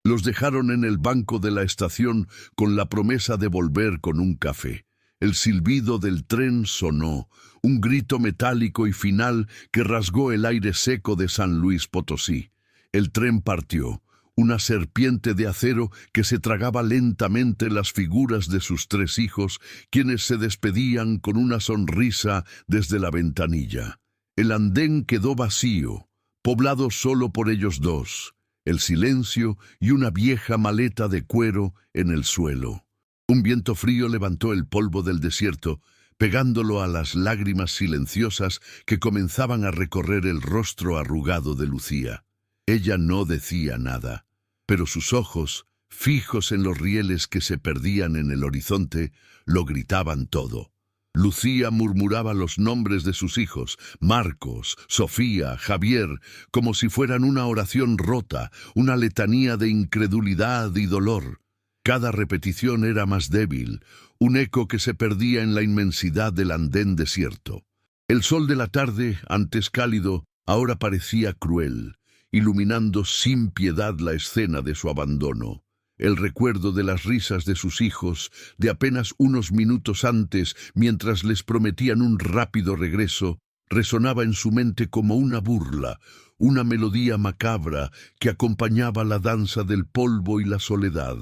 Los dejaron en el banco de la estación con la promesa de volver con un café. El silbido del tren sonó, un grito metálico y final que rasgó el aire seco de San Luis Potosí. El tren partió, una serpiente de acero que se tragaba lentamente las figuras de sus 3 hijos, quienes se despedían con una sonrisa desde la ventanilla. El andén quedó vacío, poblado solo por ellos 2, el silencio y una vieja maleta de cuero en el suelo. Un viento frío levantó el polvo del desierto, pegándolo a las lágrimas silenciosas que comenzaban a recorrer el rostro arrugado de Lucía. Ella no decía nada, pero sus ojos, fijos en los rieles que se perdían en el horizonte, lo gritaban todo. Lucía murmuraba los nombres de sus hijos, Marcos, Sofía, Javier, como si fueran una oración rota, una letanía de incredulidad y dolor. Cada repetición era más débil, un eco que se perdía en la inmensidad del andén desierto. El sol de la tarde, antes cálido, ahora parecía cruel, iluminando sin piedad la escena de su abandono. El recuerdo de las risas de sus hijos, de apenas unos minutos antes, mientras les prometían un rápido regreso, resonaba en su mente como una burla, una melodía macabra que acompañaba la danza del polvo y la soledad.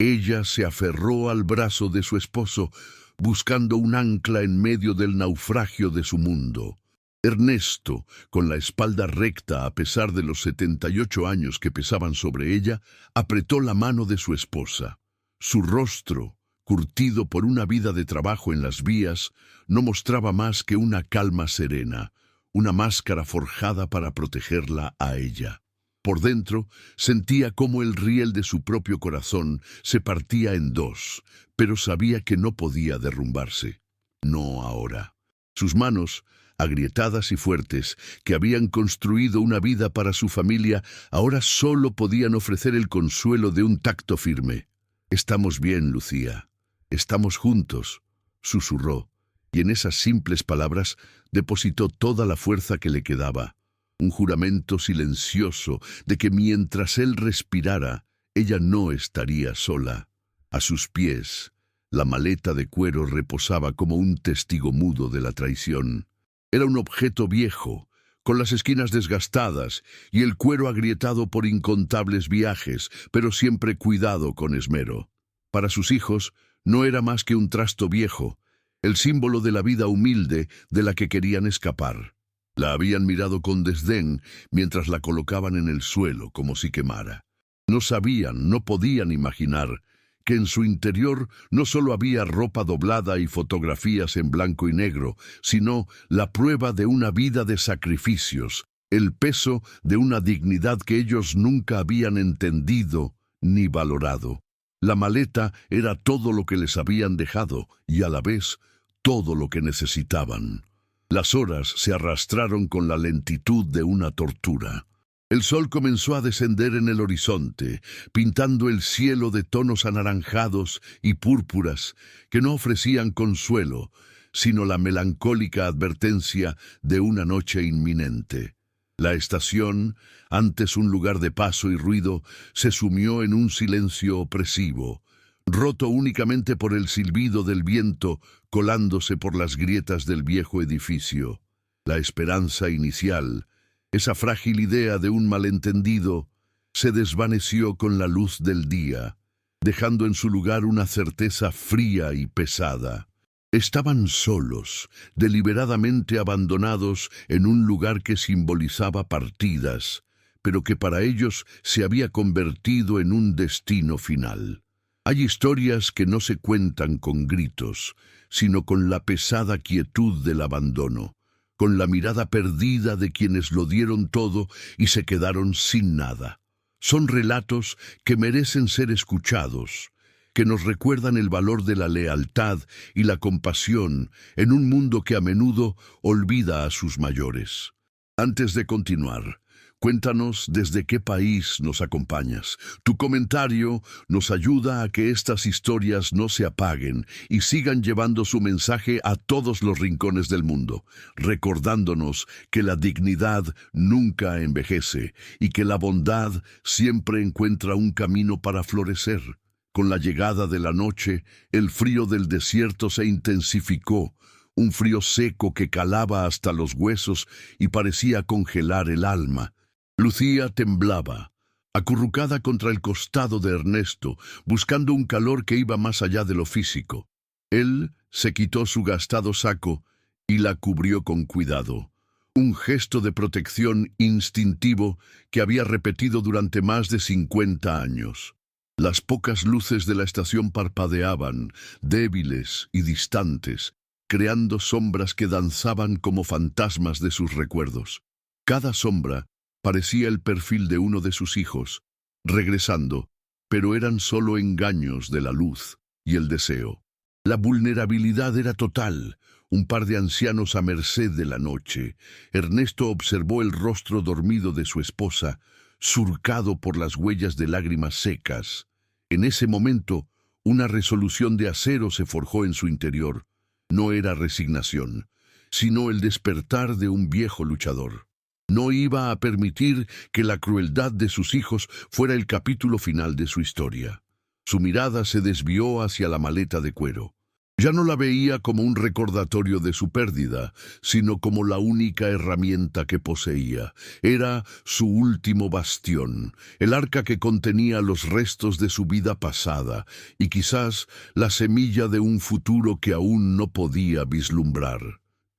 Ella se aferró al brazo de su esposo, buscando un ancla en medio del naufragio de su mundo. Ernesto, con la espalda recta a pesar de los 78 años que pesaban sobre ella, apretó la mano de su esposa. Su rostro, curtido por una vida de trabajo en las vías, no mostraba más que una calma serena, una máscara forjada para protegerla a ella. Por dentro, sentía cómo el riel de su propio corazón se partía en 2, pero sabía que no podía derrumbarse. No ahora. Sus manos, agrietadas y fuertes, que habían construido una vida para su familia, ahora solo podían ofrecer el consuelo de un tacto firme. «Estamos bien, Lucía. Estamos juntos», susurró, y en esas simples palabras depositó toda la fuerza que le quedaba. Un juramento silencioso de que mientras él respirara, ella no estaría sola. A sus pies, la maleta de cuero reposaba como un testigo mudo de la traición. Era un objeto viejo, con las esquinas desgastadas y el cuero agrietado por incontables viajes, pero siempre cuidado con esmero. Para sus hijos, no era más que un trasto viejo, el símbolo de la vida humilde de la que querían escapar. La habían mirado con desdén mientras la colocaban en el suelo como si quemara. No sabían, no podían imaginar que en su interior no solo había ropa doblada y fotografías en blanco y negro, sino la prueba de una vida de sacrificios, el peso de una dignidad que ellos nunca habían entendido ni valorado. La maleta era todo lo que les habían dejado y a la vez todo lo que necesitaban. Las horas se arrastraron con la lentitud de una tortura. El sol comenzó a descender en el horizonte, pintando el cielo de tonos anaranjados y púrpuras que no ofrecían consuelo, sino la melancólica advertencia de una noche inminente. La estación, antes un lugar de paso y ruido, se sumió en un silencio opresivo, roto únicamente por el silbido del viento colándose por las grietas del viejo edificio. La esperanza inicial, esa frágil idea de un malentendido, se desvaneció con la luz del día, dejando en su lugar una certeza fría y pesada. Estaban solos, deliberadamente abandonados en un lugar que simbolizaba partidas, pero que para ellos se había convertido en un destino final. Hay historias que no se cuentan con gritos, sino con la pesada quietud del abandono, con la mirada perdida de quienes lo dieron todo y se quedaron sin nada. Son relatos que merecen ser escuchados, que nos recuerdan el valor de la lealtad y la compasión en un mundo que a menudo olvida a sus mayores. Antes de continuar, Cuéntanos desde qué país nos acompañas. Tu comentario nos ayuda a que estas historias no se apaguen y sigan llevando su mensaje a todos los rincones del mundo, recordándonos que la dignidad nunca envejece y que la bondad siempre encuentra un camino para florecer. Con la llegada de la noche, el frío del desierto se intensificó, un frío seco que calaba hasta los huesos y parecía congelar el alma. Lucía temblaba, acurrucada contra el costado de Ernesto, buscando un calor que iba más allá de lo físico. Él se quitó su gastado saco y la cubrió con cuidado, un gesto de protección instintivo que había repetido durante más de 50 años. Las pocas luces de la estación parpadeaban, débiles y distantes, creando sombras que danzaban como fantasmas de sus recuerdos. Cada sombra parecía el perfil de uno de sus hijos, regresando, pero eran solo engaños de la luz y el deseo. La vulnerabilidad era total, un par de ancianos a merced de la noche. Ernesto observó el rostro dormido de su esposa, surcado por las huellas de lágrimas secas. En ese momento, una resolución de acero se forjó en su interior. No era resignación, sino el despertar de un viejo luchador. No iba a permitir que la crueldad de sus hijos fuera el capítulo final de su historia. Su mirada se desvió hacia la maleta de cuero. Ya no la veía como un recordatorio de su pérdida, sino como la única herramienta que poseía. Era su último bastión, el arca que contenía los restos de su vida pasada y quizás la semilla de un futuro que aún no podía vislumbrar.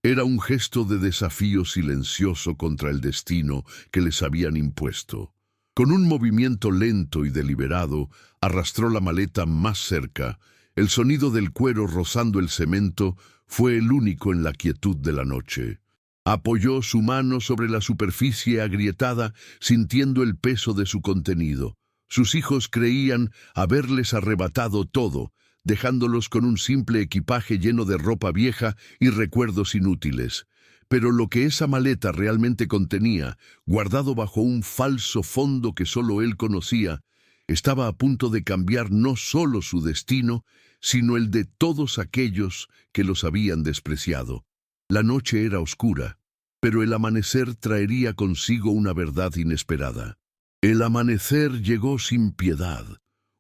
Era un gesto de desafío silencioso contra el destino que les habían impuesto. Con un movimiento lento y deliberado, arrastró la maleta más cerca. El sonido del cuero rozando el cemento fue el único en la quietud de la noche. Apoyó su mano sobre la superficie agrietada, sintiendo el peso de su contenido. Sus hijos creían haberles arrebatado todo, dejándolos con un simple equipaje lleno de ropa vieja y recuerdos inútiles. Pero lo que esa maleta realmente contenía, guardado bajo un falso fondo que solo él conocía, estaba a punto de cambiar no solo su destino, sino el de todos aquellos que los habían despreciado. La noche era oscura, pero el amanecer traería consigo una verdad inesperada. El amanecer llegó sin piedad,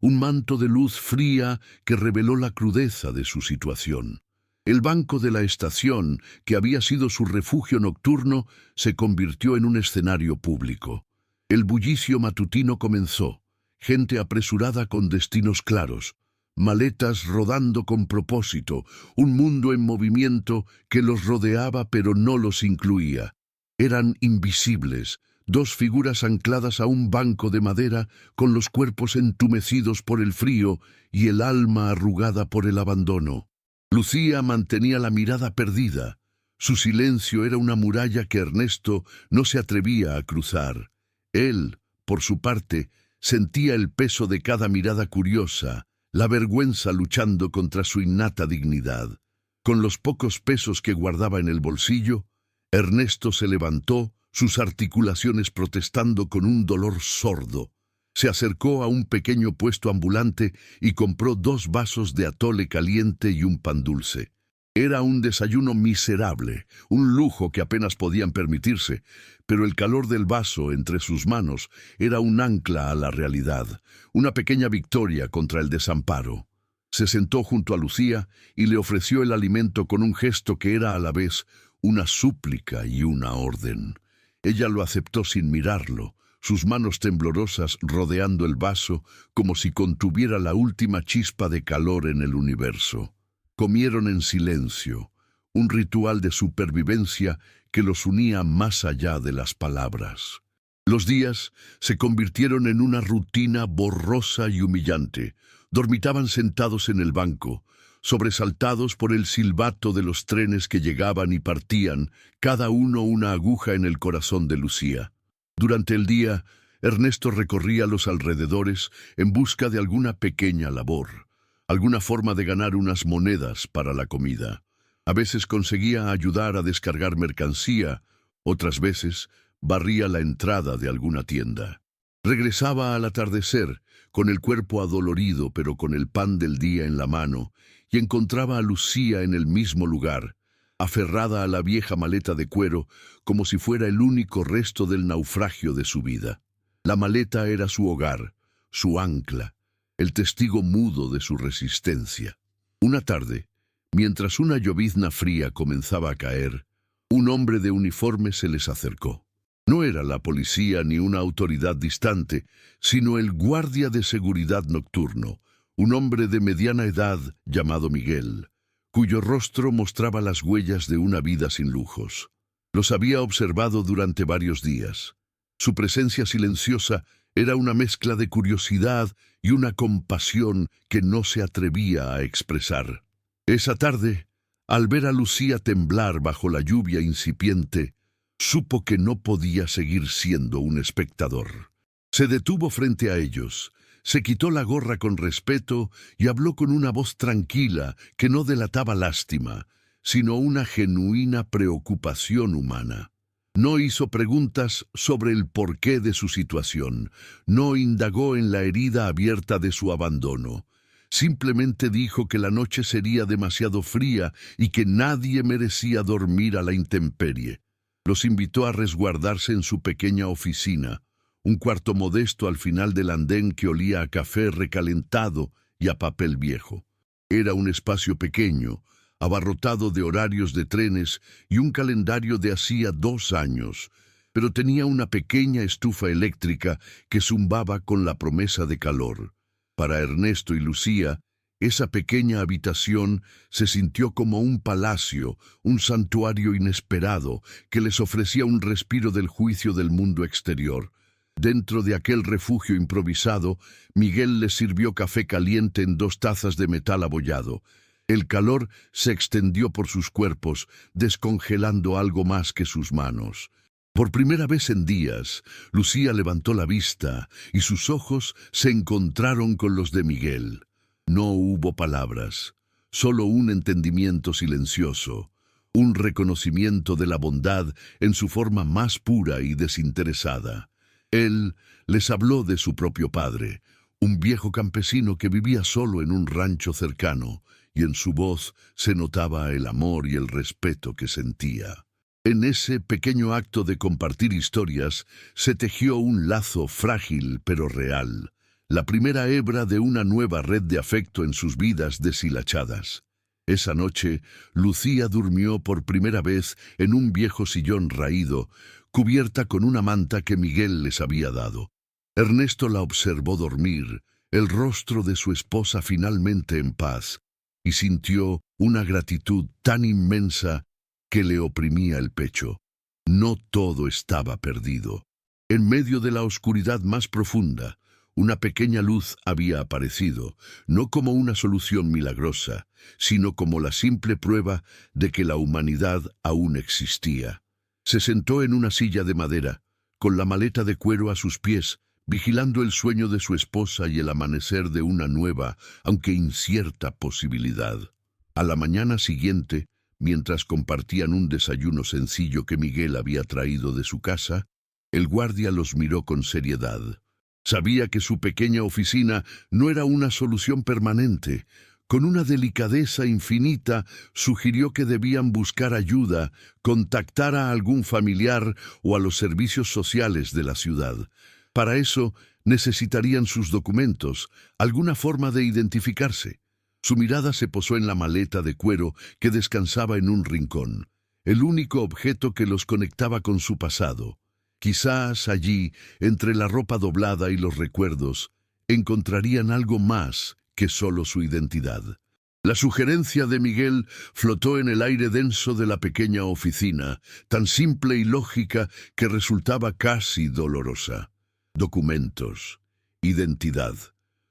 un manto de luz fría que reveló la crudeza de su situación. El banco de la estación, que había sido su refugio nocturno, se convirtió en un escenario público. El bullicio matutino comenzó, gente apresurada con destinos claros, maletas rodando con propósito, un mundo en movimiento que los rodeaba pero no los incluía. Eran invisibles, dos figuras ancladas a un banco de madera con los cuerpos entumecidos por el frío y el alma arrugada por el abandono. Lucía mantenía la mirada perdida. Su silencio era una muralla que Ernesto no se atrevía a cruzar. Él, por su parte, sentía el peso de cada mirada curiosa, la vergüenza luchando contra su innata dignidad. Con los pocos pesos que guardaba en el bolsillo, Ernesto se levantó, sus articulaciones protestando con un dolor sordo. Se acercó a un pequeño puesto ambulante y compró 2 vasos de atole caliente y un pan dulce. Era un desayuno miserable, un lujo que apenas podían permitirse, pero el calor del vaso entre sus manos era un ancla a la realidad, una pequeña victoria contra el desamparo. Se sentó junto a Lucía y le ofreció el alimento con un gesto que era a la vez una súplica y una orden. Ella lo aceptó sin mirarlo, sus manos temblorosas rodeando el vaso como si contuviera la última chispa de calor en el universo. Comieron en silencio, un ritual de supervivencia que los unía más allá de las palabras. Los días se convirtieron en una rutina borrosa y humillante. Dormitaban sentados en el banco, sobresaltados por el silbato de los trenes que llegaban y partían, cada uno una aguja en el corazón de Lucía. Durante el día, Ernesto recorría los alrededores en busca de alguna pequeña labor, alguna forma de ganar unas monedas para la comida. A veces conseguía ayudar a descargar mercancía, otras veces barría la entrada de alguna tienda. Regresaba al atardecer, con el cuerpo adolorido pero con el pan del día en la mano, y encontraba a Lucía en el mismo lugar, aferrada a la vieja maleta de cuero como si fuera el único resto del naufragio de su vida. La maleta era su hogar, su ancla, el testigo mudo de su resistencia. Una tarde, mientras una llovizna fría comenzaba a caer, un hombre de uniforme se les acercó. No era la policía ni una autoridad distante, sino el guardia de seguridad nocturno, un hombre de mediana edad llamado Miguel, cuyo rostro mostraba las huellas de una vida sin lujos. Los había observado durante varios días. Su presencia silenciosa era una mezcla de curiosidad y una compasión que no se atrevía a expresar. Esa tarde, al ver a Lucía temblar bajo la lluvia incipiente, supo que no podía seguir siendo un espectador. Se detuvo frente a ellos, se quitó la gorra con respeto y habló con una voz tranquila que no delataba lástima, sino una genuina preocupación humana. No hizo preguntas sobre el porqué de su situación, no indagó en la herida abierta de su abandono. Simplemente dijo que la noche sería demasiado fría y que nadie merecía dormir a la intemperie. Los invitó a resguardarse en su pequeña oficina, un cuarto modesto al final del andén que olía a café recalentado y a papel viejo. Era un espacio pequeño, abarrotado de horarios de trenes y un calendario de hacía 2 años, pero tenía una pequeña estufa eléctrica que zumbaba con la promesa de calor. Para Ernesto y Lucía, esa pequeña habitación se sintió como un palacio, un santuario inesperado que les ofrecía un respiro del juicio del mundo exterior. Dentro de aquel refugio improvisado, Miguel les sirvió café caliente en 2 tazas de metal abollado. El calor se extendió por sus cuerpos, descongelando algo más que sus manos. Por primera vez en días, Lucía levantó la vista y sus ojos se encontraron con los de Miguel. No hubo palabras, solo un entendimiento silencioso, un reconocimiento de la bondad en su forma más pura y desinteresada. Él les habló de su propio padre, un viejo campesino que vivía solo en un rancho cercano, y en su voz se notaba el amor y el respeto que sentía. En ese pequeño acto de compartir historias se tejió un lazo frágil pero real, la primera hebra de una nueva red de afecto en sus vidas deshilachadas. Esa noche, Lucía durmió por primera vez en un viejo sillón raído, cubierta con una manta que Miguel les había dado. Ernesto la observó dormir, el rostro de su esposa finalmente en paz, y sintió una gratitud tan inmensa que le oprimía el pecho. No todo estaba perdido. En medio de la oscuridad más profunda, una pequeña luz había aparecido, no como una solución milagrosa, sino como la simple prueba de que la humanidad aún existía. Se sentó en una silla de madera, con la maleta de cuero a sus pies, vigilando el sueño de su esposa y el amanecer de una nueva, aunque incierta posibilidad. A la mañana siguiente, mientras compartían un desayuno sencillo que Miguel había traído de su casa, el guardia los miró con seriedad. Sabía que su pequeña oficina no era una solución permanente. Con una delicadeza infinita, sugirió que debían buscar ayuda, contactar a algún familiar o a los servicios sociales de la ciudad. Para eso, necesitarían sus documentos, alguna forma de identificarse. Su mirada se posó en la maleta de cuero que descansaba en un rincón, el único objeto que los conectaba con su pasado. Quizás allí, entre la ropa doblada y los recuerdos, encontrarían algo más que solo su identidad. La sugerencia de Miguel flotó en el aire denso de la pequeña oficina, tan simple y lógica que resultaba casi dolorosa. Documentos, identidad,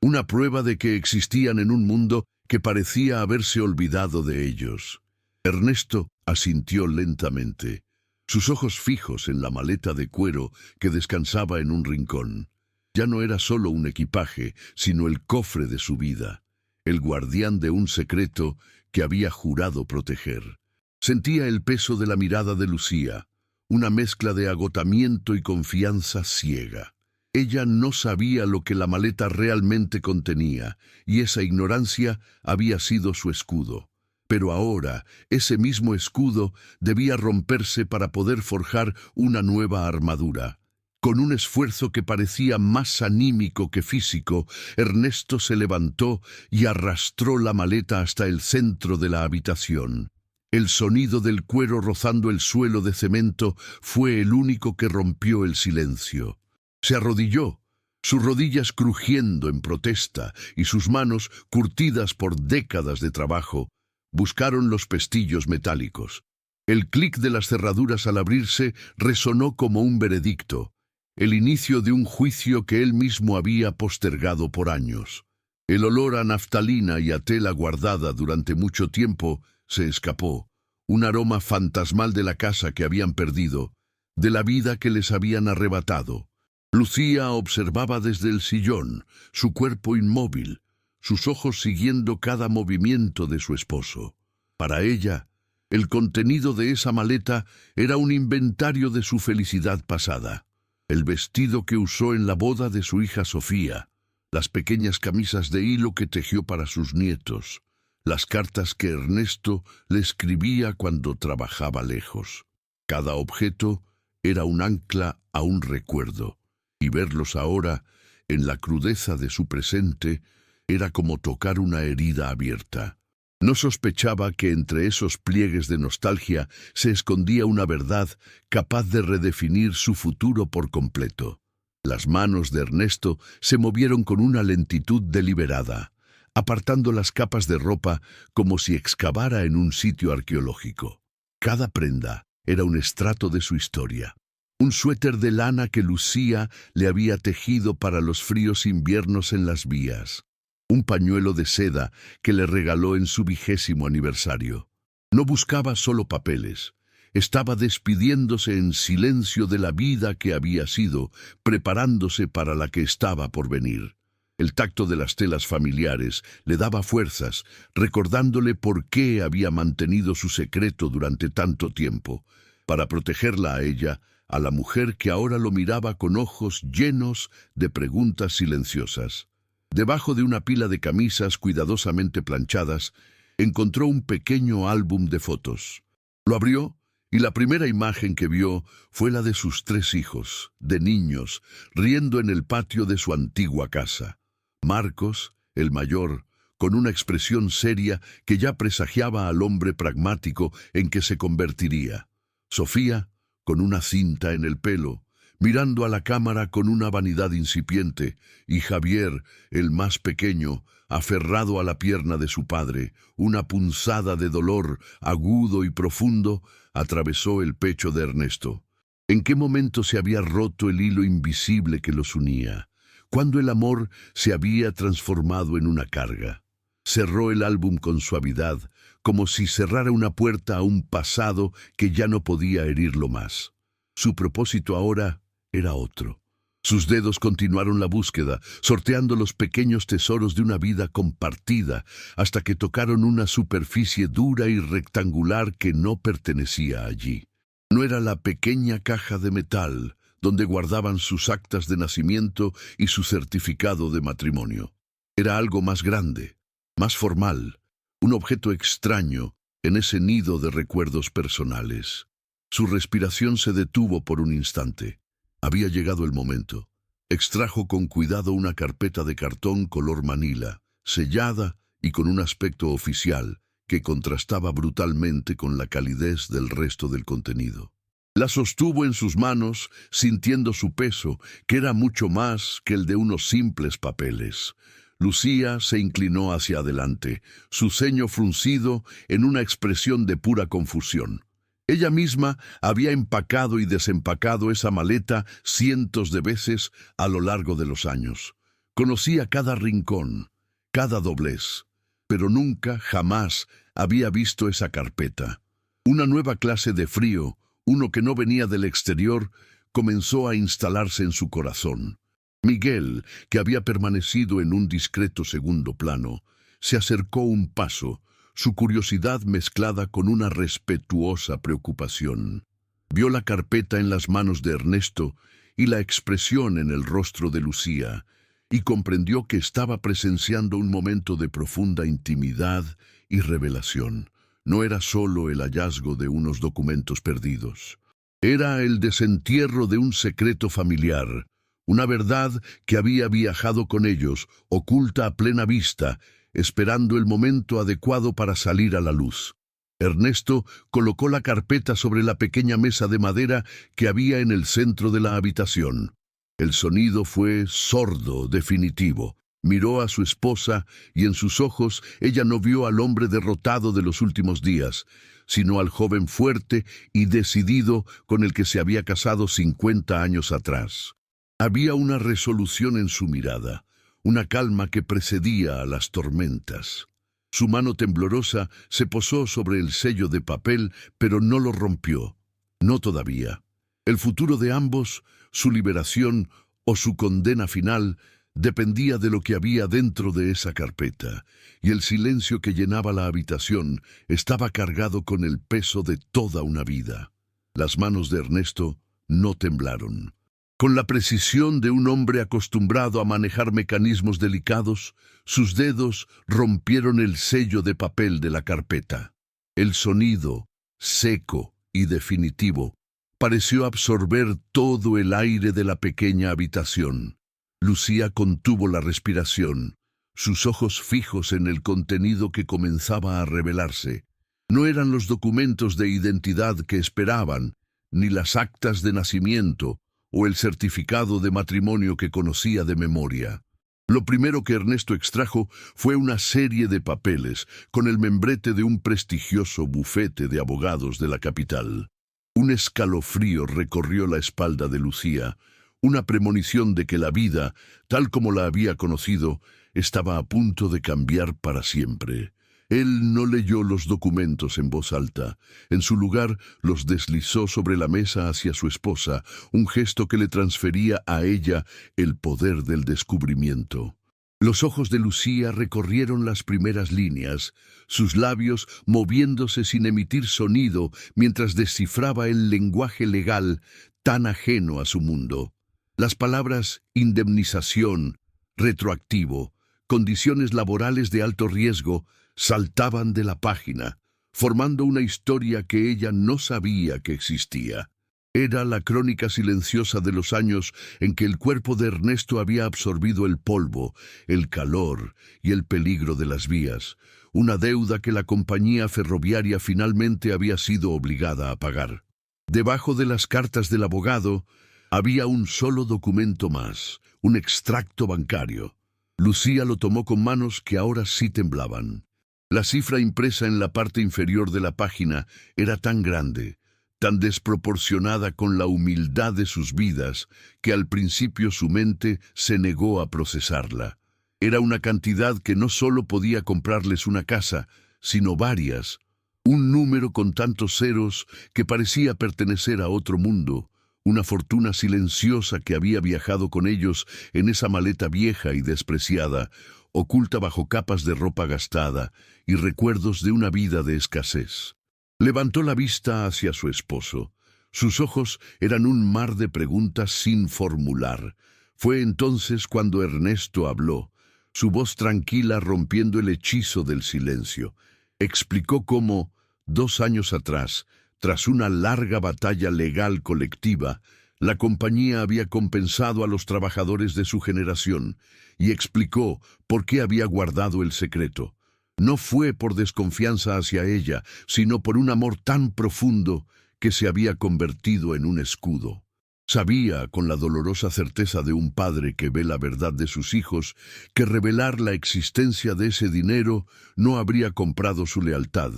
una prueba de que existían en un mundo que parecía haberse olvidado de ellos. Ernesto asintió lentamente, sus ojos fijos en la maleta de cuero que descansaba en un rincón. Ya no era solo un equipaje, sino el cofre de su vida, el guardián de un secreto que había jurado proteger. Sentía el peso de la mirada de Lucía, una mezcla de agotamiento y confianza ciega. Ella no sabía lo que la maleta realmente contenía, y esa ignorancia había sido su escudo. Pero ahora, ese mismo escudo debía romperse para poder forjar una nueva armadura. Con un esfuerzo que parecía más anímico que físico, Ernesto se levantó y arrastró la maleta hasta el centro de la habitación. El sonido del cuero rozando el suelo de cemento fue el único que rompió el silencio. Se arrodilló, sus rodillas crujiendo en protesta y sus manos, curtidas por décadas de trabajo, buscaron los pestillos metálicos. El clic de las cerraduras al abrirse resonó como un veredicto, el inicio de un juicio que él mismo había postergado por años. El olor a naftalina y a tela guardada durante mucho tiempo se escapó, un aroma fantasmal de la casa que habían perdido, de la vida que les habían arrebatado. Lucía observaba desde el sillón, su cuerpo inmóvil, sus ojos siguiendo cada movimiento de su esposo. Para ella, el contenido de esa maleta era un inventario de su felicidad pasada. El vestido que usó en la boda de su hija Sofía, las pequeñas camisas de hilo que tejió para sus nietos, las cartas que Ernesto le escribía cuando trabajaba lejos. Cada objeto era un ancla a un recuerdo, y verlos ahora, en la crudeza de su presente, era como tocar una herida abierta. No sospechaba que entre esos pliegues de nostalgia se escondía una verdad capaz de redefinir su futuro por completo. Las manos de Ernesto se movieron con una lentitud deliberada, apartando las capas de ropa como si excavara en un sitio arqueológico. Cada prenda era un estrato de su historia. Un suéter de lana que Lucía le había tejido para los fríos inviernos en las vías. Un pañuelo de seda que le regaló en su 20º aniversario. No buscaba solo papeles. Estaba despidiéndose en silencio de la vida que había sido, preparándose para la que estaba por venir. El tacto de las telas familiares le daba fuerzas, recordándole por qué había mantenido su secreto durante tanto tiempo, para protegerla a ella, a la mujer que ahora lo miraba con ojos llenos de preguntas silenciosas. Debajo de una pila de camisas cuidadosamente planchadas, encontró un pequeño álbum de fotos. Lo abrió y la primera imagen que vio fue la de sus 3 hijos, de niños, riendo en el patio de su antigua casa. Marcos, el mayor, con una expresión seria que ya presagiaba al hombre pragmático en que se convertiría. Sofía, con una cinta en el pelo, mirando a la cámara con una vanidad incipiente, y Javier, el más pequeño, aferrado a la pierna de su padre. Una punzada de dolor, agudo y profundo, atravesó el pecho de Ernesto. ¿En qué momento se había roto el hilo invisible que los unía? ¿Cuándo el amor se había transformado en una carga? Cerró el álbum con suavidad, como si cerrara una puerta a un pasado que ya no podía herirlo más. Su propósito ahora era otro. Sus dedos continuaron la búsqueda, sorteando los pequeños tesoros de una vida compartida, hasta que tocaron una superficie dura y rectangular que no pertenecía allí. No era la pequeña caja de metal donde guardaban sus actas de nacimiento y su certificado de matrimonio. Era algo más grande, más formal, un objeto extraño en ese nido de recuerdos personales. Su respiración se detuvo por un instante. Había llegado el momento. Extrajo con cuidado una carpeta de cartón color manila, sellada y con un aspecto oficial que contrastaba brutalmente con la calidez del resto del contenido. La sostuvo en sus manos, sintiendo su peso, que era mucho más que el de unos simples papeles. Lucía se inclinó hacia adelante, su ceño fruncido en una expresión de pura confusión. Ella misma había empacado y desempacado esa maleta cientos de veces a lo largo de los años. Conocía cada rincón, cada doblez, pero nunca, jamás, había visto esa carpeta. Una nueva clase de frío, uno que no venía del exterior, comenzó a instalarse en su corazón. Miguel, que había permanecido en un discreto segundo plano, se acercó un paso, su curiosidad mezclada con una respetuosa preocupación. Vio la carpeta en las manos de Ernesto y la expresión en el rostro de Lucía, y comprendió que estaba presenciando un momento de profunda intimidad y revelación. No era solo el hallazgo de unos documentos perdidos. Era el desentierro de un secreto familiar, una verdad que había viajado con ellos, oculta a plena vista, esperando el momento adecuado para salir a la luz. Ernesto colocó la carpeta sobre la pequeña mesa de madera que había en el centro de la habitación. El sonido fue sordo, definitivo. Miró a su esposa y en sus ojos ella no vio al hombre derrotado de los últimos días, sino al joven fuerte y decidido con el que se había casado 50 años atrás. Había una resolución en su mirada, una calma que precedía a las tormentas. Su mano temblorosa se posó sobre el sello de papel, pero no lo rompió. No todavía. El futuro de ambos, su liberación o su condena final, dependía de lo que había dentro de esa carpeta, y el silencio que llenaba la habitación estaba cargado con el peso de toda una vida. Las manos de Ernesto no temblaron. Con la precisión de un hombre acostumbrado a manejar mecanismos delicados, sus dedos rompieron el sello de papel de la carpeta. El sonido, seco y definitivo, pareció absorber todo el aire de la pequeña habitación. Lucía contuvo la respiración, sus ojos fijos en el contenido que comenzaba a revelarse. No eran los documentos de identidad que esperaban, ni las actas de nacimiento, o el certificado de matrimonio que conocía de memoria. Lo primero que Ernesto extrajo fue una serie de papeles con el membrete de un prestigioso bufete de abogados de la capital. Un escalofrío recorrió la espalda de Lucía, una premonición de que la vida, tal como la había conocido, estaba a punto de cambiar para siempre. Él no leyó los documentos en voz alta. En su lugar, los deslizó sobre la mesa hacia su esposa, un gesto que le transfería a ella el poder del descubrimiento. Los ojos de Lucía recorrieron las primeras líneas, sus labios moviéndose sin emitir sonido mientras descifraba el lenguaje legal tan ajeno a su mundo. Las palabras indemnización, retroactivo, condiciones laborales de alto riesgo, saltaban de la página, formando una historia que ella no sabía que existía. Era la crónica silenciosa de los años en que el cuerpo de Ernesto había absorbido el polvo, el calor y el peligro de las vías, una deuda que la compañía ferroviaria finalmente había sido obligada a pagar. Debajo de las cartas del abogado había un solo documento más, un extracto bancario. Lucía lo tomó con manos que ahora sí temblaban. La cifra impresa en la parte inferior de la página era tan grande, tan desproporcionada con la humildad de sus vidas, que al principio su mente se negó a procesarla. Era una cantidad que no solo podía comprarles una casa, sino varias, un número con tantos ceros que parecía pertenecer a otro mundo, una fortuna silenciosa que había viajado con ellos en esa maleta vieja y despreciada, oculta bajo capas de ropa gastada y recuerdos de una vida de escasez. Levantó la vista hacia su esposo. Sus ojos eran un mar de preguntas sin formular. Fue entonces cuando Ernesto habló, su voz tranquila rompiendo el hechizo del silencio. Explicó cómo, 2 años atrás, tras una larga batalla legal colectiva, la compañía había compensado a los trabajadores de su generación y explicó por qué había guardado el secreto. No fue por desconfianza hacia ella, sino por un amor tan profundo que se había convertido en un escudo. Sabía, con la dolorosa certeza de un padre que ve la verdad de sus hijos, que revelar la existencia de ese dinero no habría comprado su lealtad,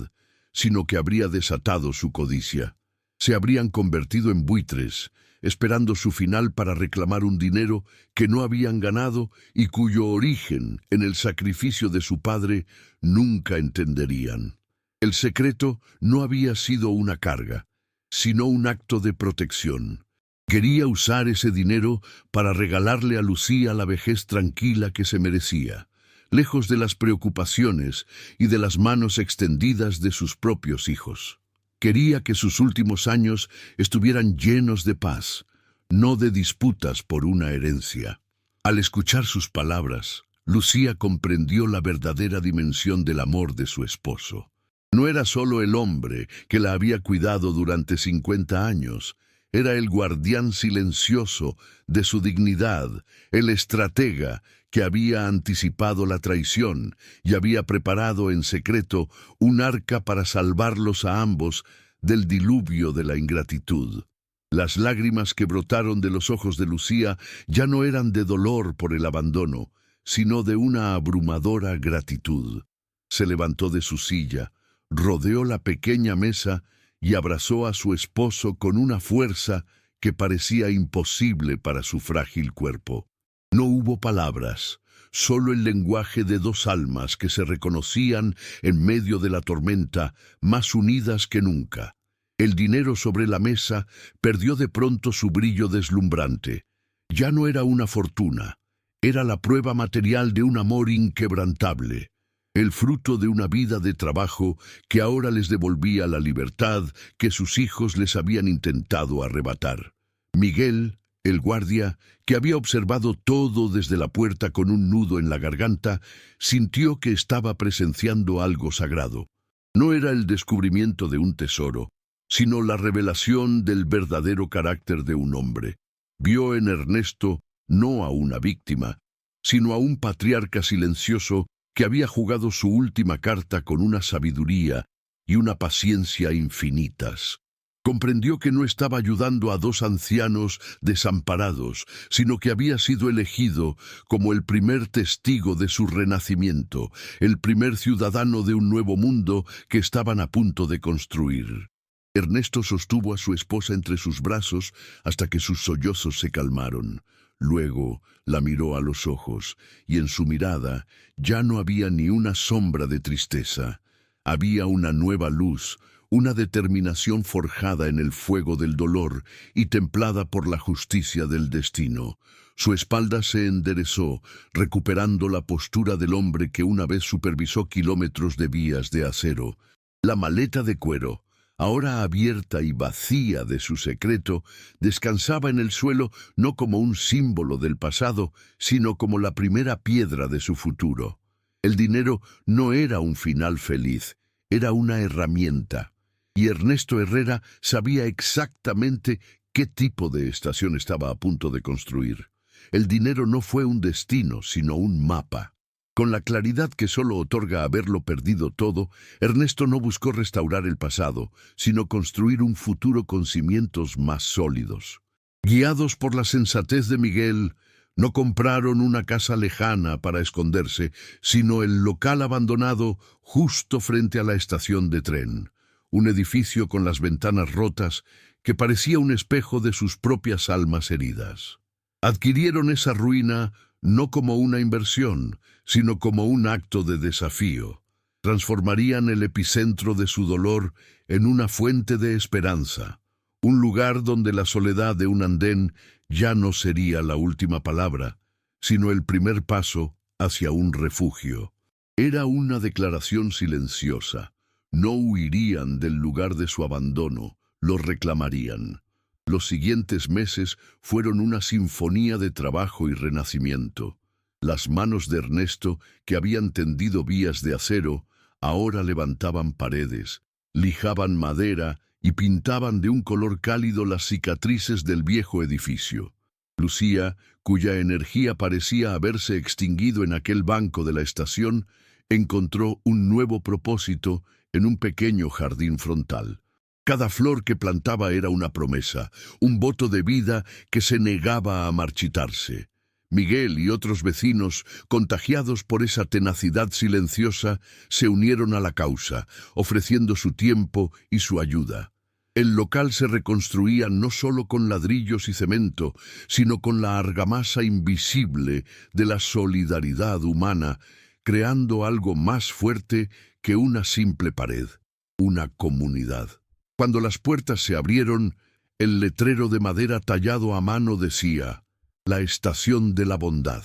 sino que habría desatado su codicia. Se habrían convertido en buitres, esperando su final para reclamar un dinero que no habían ganado y cuyo origen, en el sacrificio de su padre, nunca entenderían. El secreto no había sido una carga, sino un acto de protección. Quería usar ese dinero para regalarle a Lucía la vejez tranquila que se merecía, lejos de las preocupaciones y de las manos extendidas de sus propios hijos. Quería que sus últimos años estuvieran llenos de paz, no de disputas por una herencia. Al escuchar sus palabras, Lucía comprendió la verdadera dimensión del amor de su esposo. No era solo el hombre que la había cuidado durante 50 años, era el guardián silencioso de su dignidad, el estratega que había anticipado la traición y había preparado en secreto un arca para salvarlos a ambos del diluvio de la ingratitud. Las lágrimas que brotaron de los ojos de Lucía ya no eran de dolor por el abandono, sino de una abrumadora gratitud. Se levantó de su silla, rodeó la pequeña mesa y abrazó a su esposo con una fuerza que parecía imposible para su frágil cuerpo. No hubo palabras, solo el lenguaje de dos almas que se reconocían en medio de la tormenta, más unidas que nunca. El dinero sobre la mesa perdió de pronto su brillo deslumbrante. Ya no era una fortuna, era la prueba material de un amor inquebrantable, el fruto de una vida de trabajo que ahora les devolvía la libertad que sus hijos les habían intentado arrebatar. Miguel, el guardia, que había observado todo desde la puerta con un nudo en la garganta, sintió que estaba presenciando algo sagrado. No era el descubrimiento de un tesoro, sino la revelación del verdadero carácter de un hombre. Vio en Ernesto no a una víctima, sino a un patriarca silencioso que había jugado su última carta con una sabiduría y una paciencia infinitas. Comprendió que no estaba ayudando a dos ancianos desamparados, sino que había sido elegido como el primer testigo de su renacimiento, el primer ciudadano de un nuevo mundo que estaban a punto de construir. Ernesto sostuvo a su esposa entre sus brazos hasta que sus sollozos se calmaron. Luego la miró a los ojos, y en su mirada ya no había ni una sombra de tristeza. Había una nueva luz, una determinación forjada en el fuego del dolor y templada por la justicia del destino. Su espalda se enderezó, recuperando la postura del hombre que una vez supervisó kilómetros de vías de acero. La maleta de cuero, ahora abierta y vacía de su secreto, descansaba en el suelo no como un símbolo del pasado, sino como la primera piedra de su futuro. El dinero no era un final feliz, era una herramienta. Y Ernesto Herrera sabía exactamente qué tipo de estación estaba a punto de construir. El dinero no fue un destino, sino un mapa. Con la claridad que solo otorga haberlo perdido todo, Ernesto no buscó restaurar el pasado, sino construir un futuro con cimientos más sólidos. Guiados por la sensatez de Miguel, no compraron una casa lejana para esconderse, sino el local abandonado justo frente a la estación de tren. Un edificio con las ventanas rotas que parecía un espejo de sus propias almas heridas. Adquirieron esa ruina no como una inversión, sino como un acto de desafío. Transformarían el epicentro de su dolor en una fuente de esperanza, un lugar donde la soledad de un andén ya no sería la última palabra, sino el primer paso hacia un refugio. Era una declaración silenciosa. No huirían del lugar de su abandono, lo reclamarían. Los siguientes meses fueron una sinfonía de trabajo y renacimiento. Las manos de Ernesto, que habían tendido vías de acero, ahora levantaban paredes, lijaban madera y pintaban de un color cálido las cicatrices del viejo edificio. Lucía, cuya energía parecía haberse extinguido en aquel banco de la estación, encontró un nuevo propósito en un pequeño jardín frontal. Cada flor que plantaba era una promesa, un voto de vida que se negaba a marchitarse. Miguel y otros vecinos, contagiados por esa tenacidad silenciosa, se unieron a la causa, ofreciendo su tiempo y su ayuda. El local se reconstruía no solo con ladrillos y cemento, sino con la argamasa invisible de la solidaridad humana, creando algo más fuerte que una simple pared, una comunidad. Cuando las puertas se abrieron, el letrero de madera tallado a mano decía: La estación de la bondad.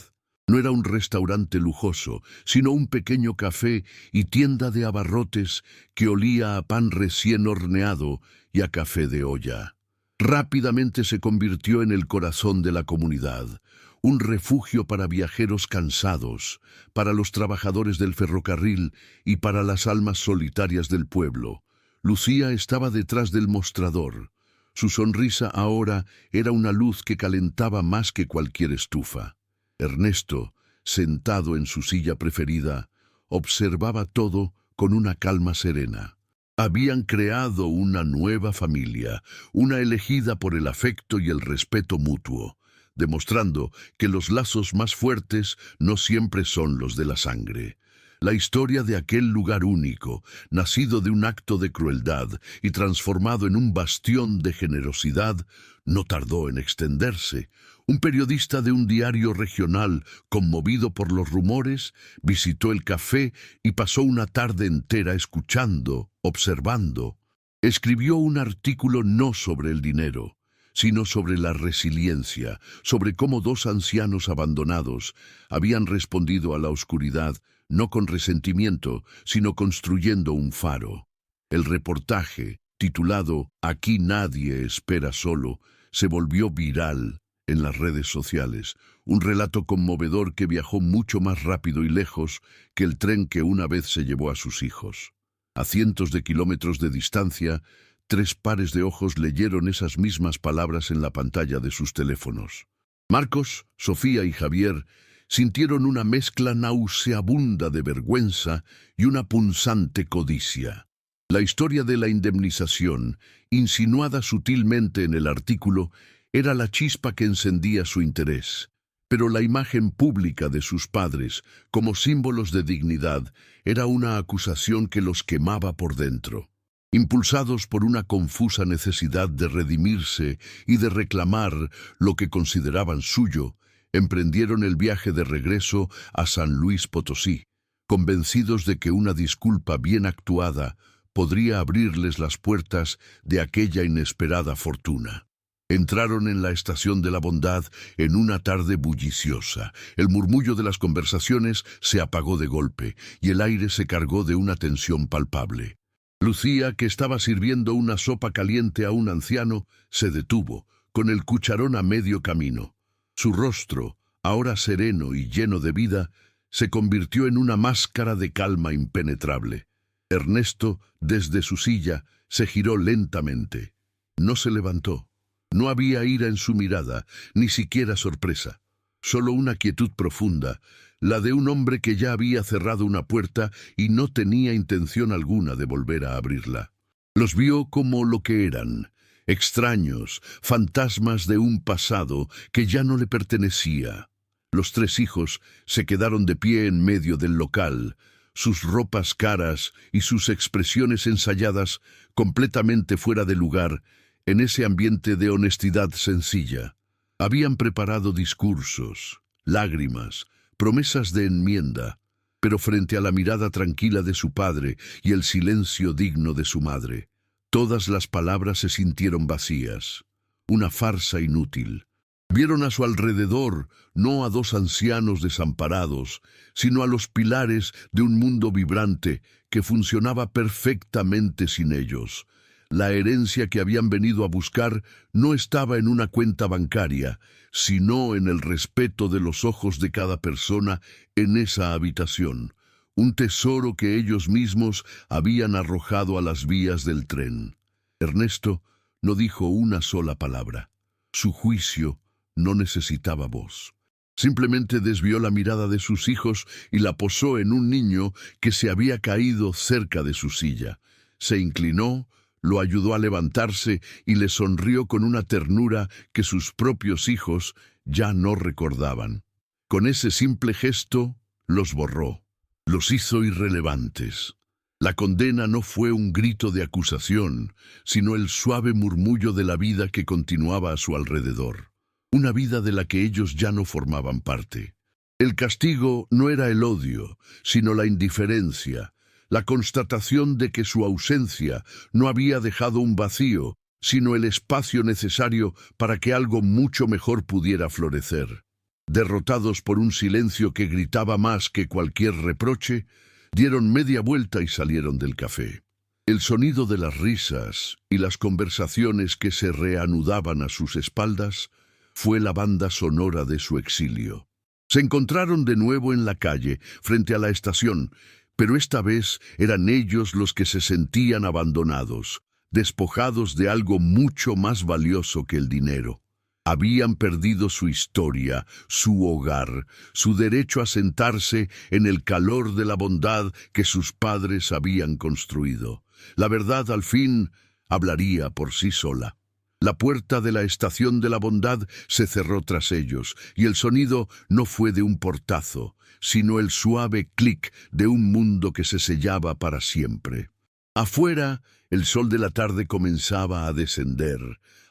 No era un restaurante lujoso, sino un pequeño café y tienda de abarrotes que olía a pan recién horneado y a café de olla. Rápidamente se convirtió en el corazón de la comunidad, un refugio para viajeros cansados, para los trabajadores del ferrocarril y para las almas solitarias del pueblo. Lucía estaba detrás del mostrador. Su sonrisa ahora era una luz que calentaba más que cualquier estufa. Ernesto, sentado en su silla preferida, observaba todo con una calma serena. Habían creado una nueva familia, una elegida por el afecto y el respeto mutuo, demostrando que los lazos más fuertes no siempre son los de la sangre. La historia de aquel lugar único, nacido de un acto de crueldad y transformado en un bastión de generosidad, no tardó en extenderse. Un periodista de un diario regional, conmovido por los rumores, visitó el café y pasó una tarde entera escuchando, observando. Escribió un artículo no sobre el dinero, sino sobre la resiliencia, sobre cómo dos ancianos abandonados habían respondido a la oscuridad, no con resentimiento, sino construyendo un faro. El reportaje, titulado «Aquí nadie espera solo», se volvió viral en las redes sociales, un relato conmovedor que viajó mucho más rápido y lejos que el tren que una vez se llevó a sus hijos. A cientos de kilómetros de distancia, 3 pares de ojos leyeron esas mismas palabras en la pantalla de sus teléfonos. Marcos, Sofía y Javier sintieron una mezcla nauseabunda de vergüenza y una punzante codicia. La historia de la indemnización, insinuada sutilmente en el artículo, era la chispa que encendía su interés. Pero la imagen pública de sus padres, como símbolos de dignidad, era una acusación que los quemaba por dentro. Impulsados por una confusa necesidad de redimirse y de reclamar lo que consideraban suyo, emprendieron el viaje de regreso a San Luis Potosí, convencidos de que una disculpa bien actuada podría abrirles las puertas de aquella inesperada fortuna. Entraron en la estación de la bondad en una tarde bulliciosa. El murmullo de las conversaciones se apagó de golpe y el aire se cargó de una tensión palpable. Lucía, que estaba sirviendo una sopa caliente a un anciano, se detuvo, con el cucharón a medio camino. Su rostro, ahora sereno y lleno de vida, se convirtió en una máscara de calma impenetrable. Ernesto, desde su silla, se giró lentamente. No se levantó. No había ira en su mirada, ni siquiera sorpresa. Solo una quietud profunda, la de un hombre que ya había cerrado una puerta y no tenía intención alguna de volver a abrirla. Los vio como lo que eran, extraños, fantasmas de un pasado que ya no le pertenecía. Los 3 hijos se quedaron de pie en medio del local, sus ropas caras y sus expresiones ensayadas completamente fuera de lugar en ese ambiente de honestidad sencilla. Habían preparado discursos, lágrimas, promesas de enmienda, pero frente a la mirada tranquila de su padre y el silencio digno de su madre, todas las palabras se sintieron vacías, una farsa inútil. Vieron a su alrededor no a 2 ancianos desamparados, sino a los pilares de un mundo vibrante que funcionaba perfectamente sin ellos. La herencia que habían venido a buscar no estaba en una cuenta bancaria, sino en el respeto de los ojos de cada persona en esa habitación, un tesoro que ellos mismos habían arrojado a las vías del tren. Ernesto no dijo una sola palabra. Su juicio no necesitaba voz. Simplemente desvió la mirada de sus hijos y la posó en un niño que se había caído cerca de su silla. Se inclinó, lo ayudó a levantarse y le sonrió con una ternura que sus propios hijos ya no recordaban. Con ese simple gesto, los borró, los hizo irrelevantes. La condena no fue un grito de acusación, sino el suave murmullo de la vida que continuaba a su alrededor. Una vida de la que ellos ya no formaban parte. El castigo no era el odio, sino la indiferencia, la constatación de que su ausencia no había dejado un vacío, sino el espacio necesario para que algo mucho mejor pudiera florecer. Derrotados por un silencio que gritaba más que cualquier reproche, dieron media vuelta y salieron del café. El sonido de las risas y las conversaciones que se reanudaban a sus espaldas fue la banda sonora de su exilio. Se encontraron de nuevo en la calle, frente a la estación, pero esta vez eran ellos los que se sentían abandonados, despojados de algo mucho más valioso que el dinero. Habían perdido su historia, su hogar, su derecho a sentarse en el calor de la bondad que sus padres habían construido. La verdad, al fin, hablaría por sí sola. La puerta de la estación de la bondad se cerró tras ellos, y el sonido no fue de un portazo, sino el suave clic de un mundo que se sellaba para siempre. Afuera, el sol de la tarde comenzaba a descender,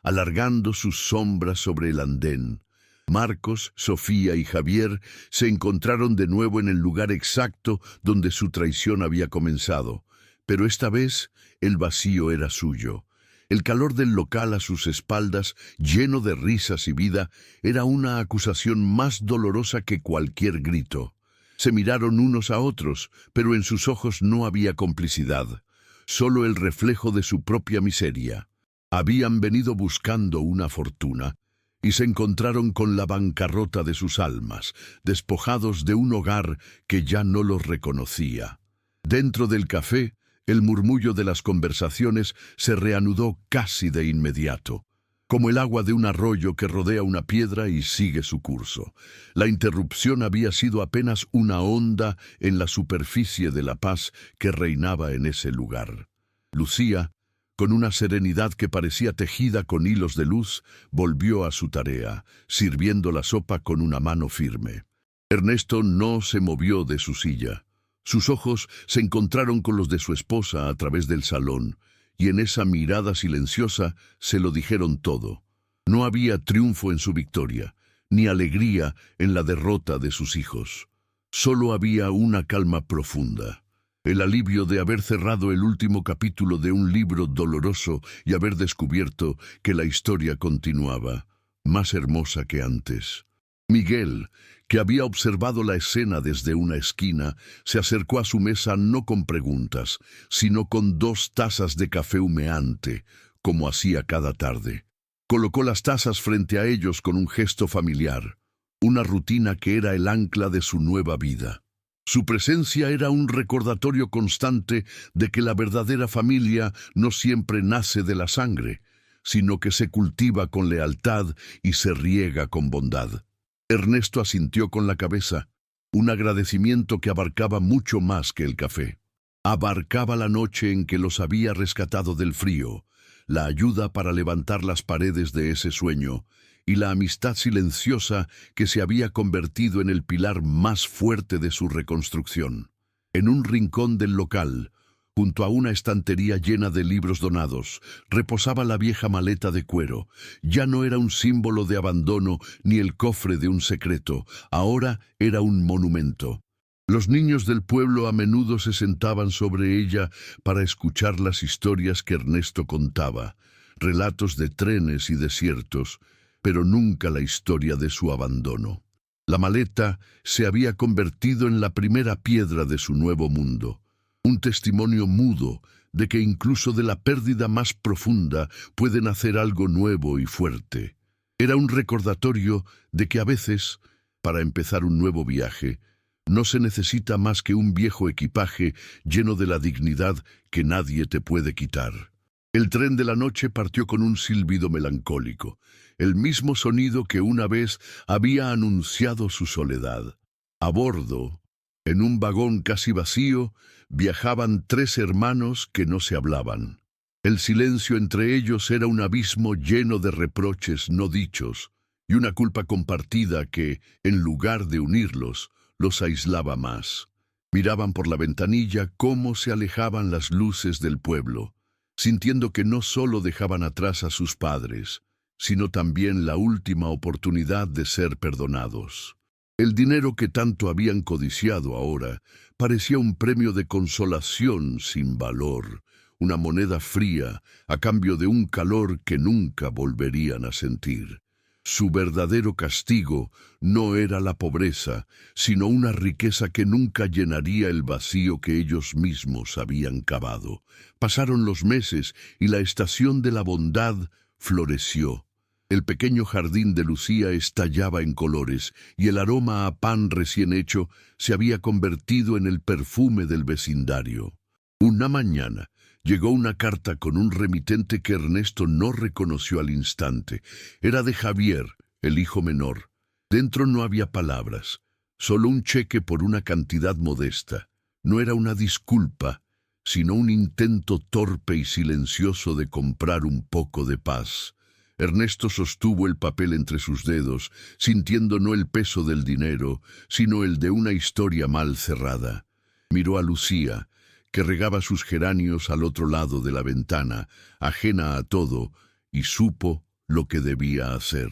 alargando sus sombras sobre el andén. Marcos, Sofía y Javier se encontraron de nuevo en el lugar exacto donde su traición había comenzado, pero esta vez el vacío era suyo. El calor del local a sus espaldas, lleno de risas y vida, era una acusación más dolorosa que cualquier grito. Se miraron unos a otros, pero en sus ojos no había complicidad, solo el reflejo de su propia miseria. Habían venido buscando una fortuna y se encontraron con la bancarrota de sus almas, despojados de un hogar que ya no los reconocía. Dentro del café, el murmullo de las conversaciones se reanudó casi de inmediato, como el agua de un arroyo que rodea una piedra y sigue su curso. La interrupción había sido apenas una onda en la superficie de la paz que reinaba en ese lugar. Lucía, con una serenidad que parecía tejida con hilos de luz, volvió a su tarea, sirviendo la sopa con una mano firme. Ernesto no se movió de su silla. Sus ojos se encontraron con los de su esposa a través del salón, y en esa mirada silenciosa se lo dijeron todo. No había triunfo en su victoria, ni alegría en la derrota de sus hijos. Solo había una calma profunda. El alivio de haber cerrado el último capítulo de un libro doloroso y haber descubierto que la historia continuaba, más hermosa que antes. Miguel, que había observado la escena desde una esquina, se acercó a su mesa no con preguntas, sino con 2 tazas de café humeante, como hacía cada tarde. Colocó las tazas frente a ellos con un gesto familiar, una rutina que era el ancla de su nueva vida. Su presencia era un recordatorio constante de que la verdadera familia no siempre nace de la sangre, sino que se cultiva con lealtad y se riega con bondad. Ernesto asintió con la cabeza, un agradecimiento que abarcaba mucho más que el café. Abarcaba la noche en que los había rescatado del frío, la ayuda para levantar las paredes de ese sueño, y la amistad silenciosa que se había convertido en el pilar más fuerte de su reconstrucción. En un rincón del local, junto a una estantería llena de libros donados, reposaba la vieja maleta de cuero. Ya no era un símbolo de abandono ni el cofre de un secreto, ahora era un monumento. Los niños del pueblo a menudo se sentaban sobre ella para escuchar las historias que Ernesto contaba, relatos de trenes y desiertos, pero nunca la historia de su abandono. La maleta se había convertido en la primera piedra de su nuevo mundo, un testimonio mudo de que incluso de la pérdida más profunda puede nacer algo nuevo y fuerte. Era un recordatorio de que a veces, para empezar un nuevo viaje, no se necesita más que un viejo equipaje lleno de la dignidad que nadie te puede quitar. El tren de la noche partió con un silbido melancólico, el mismo sonido que una vez había anunciado su soledad. A bordo, en un vagón casi vacío, viajaban 3 hermanos que no se hablaban. El silencio entre ellos era un abismo lleno de reproches no dichos y una culpa compartida que, en lugar de unirlos, los aislaba más. Miraban por la ventanilla cómo se alejaban las luces del pueblo, sintiendo que no solo dejaban atrás a sus padres, sino también la última oportunidad de ser perdonados. El dinero que tanto habían codiciado ahora parecía un premio de consolación sin valor, una moneda fría a cambio de un calor que nunca volverían a sentir. Su verdadero castigo no era la pobreza, sino una riqueza que nunca llenaría el vacío que ellos mismos habían cavado. Pasaron los meses y la estación de la bondad floreció. El pequeño jardín de Lucía estallaba en colores y el aroma a pan recién hecho se había convertido en el perfume del vecindario. Una mañana llegó una carta con un remitente que Ernesto no reconoció al instante. Era de Javier, el hijo menor. Dentro no había palabras, solo un cheque por una cantidad modesta. No era una disculpa, sino un intento torpe y silencioso de comprar un poco de paz. Ernesto sostuvo el papel entre sus dedos, sintiendo no el peso del dinero, sino el de una historia mal cerrada. Miró a Lucía, que regaba sus geranios al otro lado de la ventana, ajena a todo, y supo lo que debía hacer.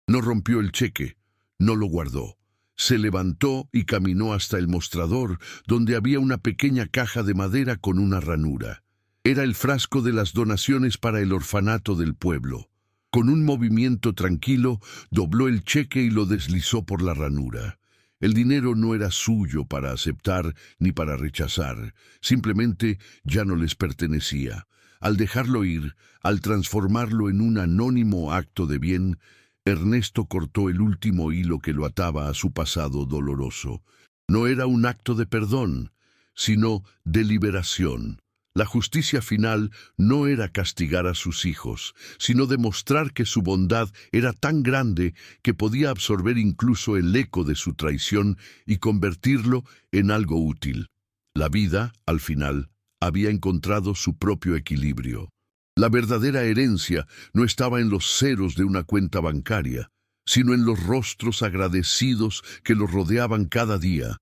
No rompió el cheque, no lo guardó. Se levantó y caminó hasta el mostrador, donde había una pequeña caja de madera con una ranura. Era el frasco de las donaciones para el orfanato del pueblo. Con un movimiento tranquilo, dobló el cheque y lo deslizó por la ranura. El dinero no era suyo para aceptar ni para rechazar, simplemente ya no les pertenecía. Al dejarlo ir, al transformarlo en un anónimo acto de bien, Ernesto cortó el último hilo que lo ataba a su pasado doloroso. No era un acto de perdón, sino de liberación. La justicia final no era castigar a sus hijos, sino demostrar que su bondad era tan grande que podía absorber incluso el eco de su traición y convertirlo en algo útil. La vida, al final, había encontrado su propio equilibrio. La verdadera herencia no estaba en los ceros de una cuenta bancaria, sino en los rostros agradecidos que los rodeaban cada día,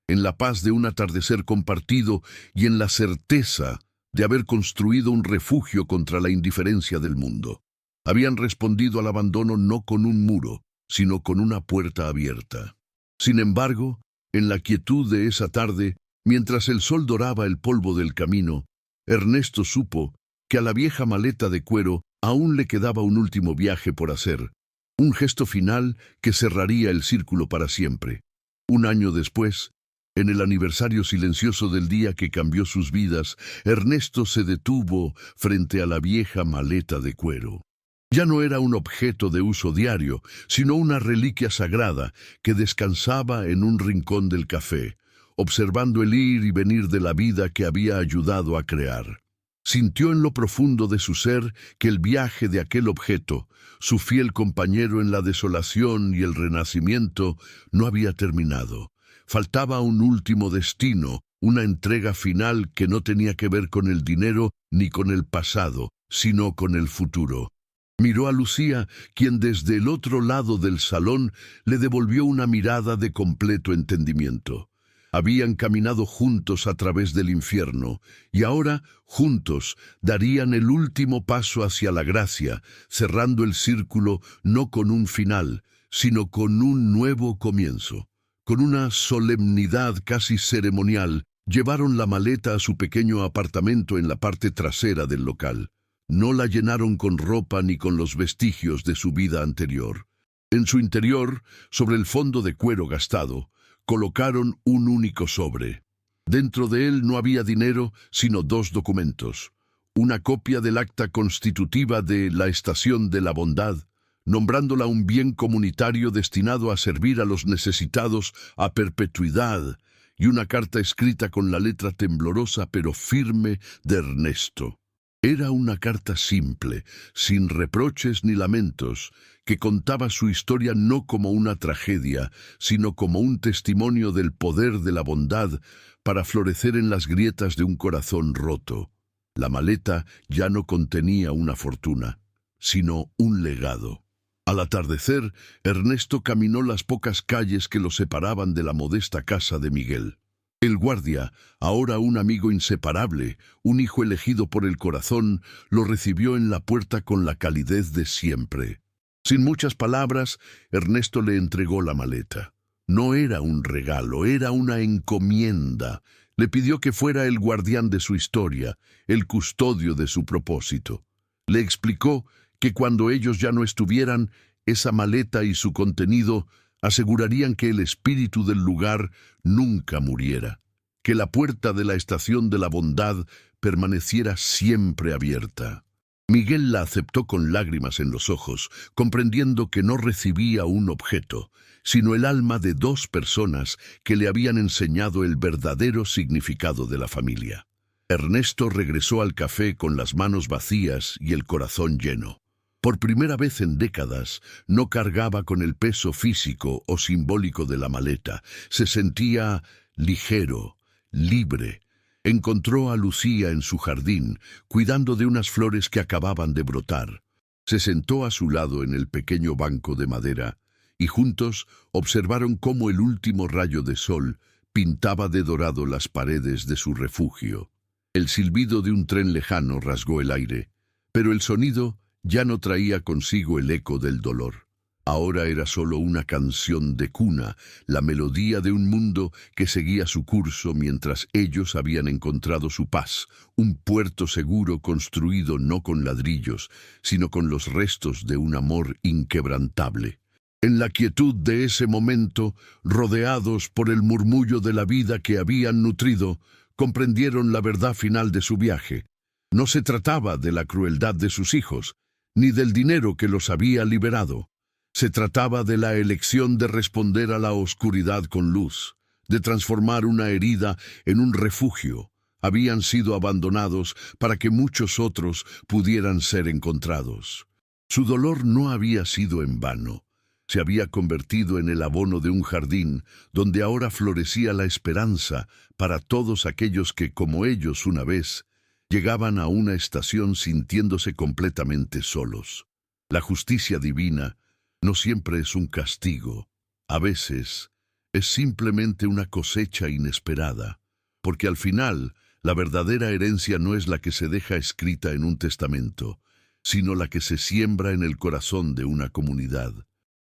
en la paz de un atardecer compartido y en la certeza de haber construido un refugio contra la indiferencia del mundo. Habían respondido al abandono no con un muro, sino con una puerta abierta. Sin embargo, en la quietud de esa tarde, mientras el sol doraba el polvo del camino, Ernesto supo que a la vieja maleta de cuero aún le quedaba un último viaje por hacer, un gesto final que cerraría el círculo para siempre. Un año después, en el aniversario silencioso del día que cambió sus vidas, Ernesto se detuvo frente a la vieja maleta de cuero. Ya no era un objeto de uso diario, sino una reliquia sagrada que descansaba en un rincón del café, observando el ir y venir de la vida que había ayudado a crear. Sintió en lo profundo de su ser que el viaje de aquel objeto, su fiel compañero en la desolación y el renacimiento, no había terminado. Faltaba un último destino, una entrega final que no tenía que ver con el dinero ni con el pasado, sino con el futuro. Miró a Lucía, quien desde el otro lado del salón le devolvió una mirada de completo entendimiento. Habían caminado juntos a través del infierno, y ahora, juntos, darían el último paso hacia la gracia, cerrando el círculo no con un final, sino con un nuevo comienzo. Con una solemnidad casi ceremonial, llevaron la maleta a su pequeño apartamento en la parte trasera del local. No la llenaron con ropa ni con los vestigios de su vida anterior. En su interior, sobre el fondo de cuero gastado, colocaron un único sobre. Dentro de él no había dinero, sino 2 documentos. Una copia del acta constitutiva de la Estación de la Bondad, nombrándola un bien comunitario destinado a servir a los necesitados a perpetuidad, y una carta escrita con la letra temblorosa pero firme de Ernesto. Era una carta simple, sin reproches ni lamentos, que contaba su historia no como una tragedia, sino como un testimonio del poder de la bondad para florecer en las grietas de un corazón roto. La maleta ya no contenía una fortuna, sino un legado. Al atardecer, Ernesto caminó las pocas calles que lo separaban de la modesta casa de Miguel. El guardia, ahora un amigo inseparable, un hijo elegido por el corazón, lo recibió en la puerta con la calidez de siempre. Sin muchas palabras, Ernesto le entregó la maleta. No era un regalo, era una encomienda. Le pidió que fuera el guardián de su historia, el custodio de su propósito. Le explicó que cuando ellos ya no estuvieran, esa maleta y su contenido asegurarían que el espíritu del lugar nunca muriera, que la puerta de la estación de la bondad permaneciera siempre abierta. Miguel la aceptó con lágrimas en los ojos, comprendiendo que no recibía un objeto, sino el alma de dos personas que le habían enseñado el verdadero significado de la familia. Ernesto regresó al café con las manos vacías y el corazón lleno. Por primera vez en décadas, no cargaba con el peso físico o simbólico de la maleta. Se sentía ligero, libre. Encontró a Lucía en su jardín, cuidando de unas flores que acababan de brotar. Se sentó a su lado en el pequeño banco de madera, y juntos observaron cómo el último rayo de sol pintaba de dorado las paredes de su refugio. El silbido de un tren lejano rasgó el aire, pero el sonido ya no traía consigo el eco del dolor. Ahora era solo una canción de cuna, la melodía de un mundo que seguía su curso mientras ellos habían encontrado su paz, un puerto seguro construido no con ladrillos, sino con los restos de un amor inquebrantable. En la quietud de ese momento, rodeados por el murmullo de la vida que habían nutrido, comprendieron la verdad final de su viaje. No se trataba de la crueldad de sus hijos, ni del dinero que los había liberado. Se trataba de la elección de responder a la oscuridad con luz, de transformar una herida en un refugio. Habían sido abandonados para que muchos otros pudieran ser encontrados. Su dolor no había sido en vano. Se había convertido en el abono de un jardín donde ahora florecía la esperanza para todos aquellos que, como ellos una vez, llegaban a una estación sintiéndose completamente solos. La justicia divina no siempre es un castigo. A veces es simplemente una cosecha inesperada, porque al final la verdadera herencia no es la que se deja escrita en un testamento, sino la que se siembra en el corazón de una comunidad.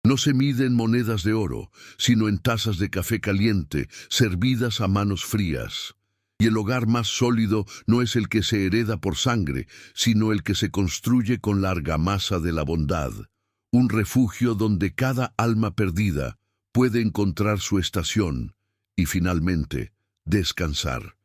No se mide en monedas de oro, sino en tazas de café caliente, servidas a manos frías. Y el hogar más sólido no es el que se hereda por sangre, sino el que se construye con la argamasa de la bondad. Un refugio donde cada alma perdida puede encontrar su estación y finalmente descansar.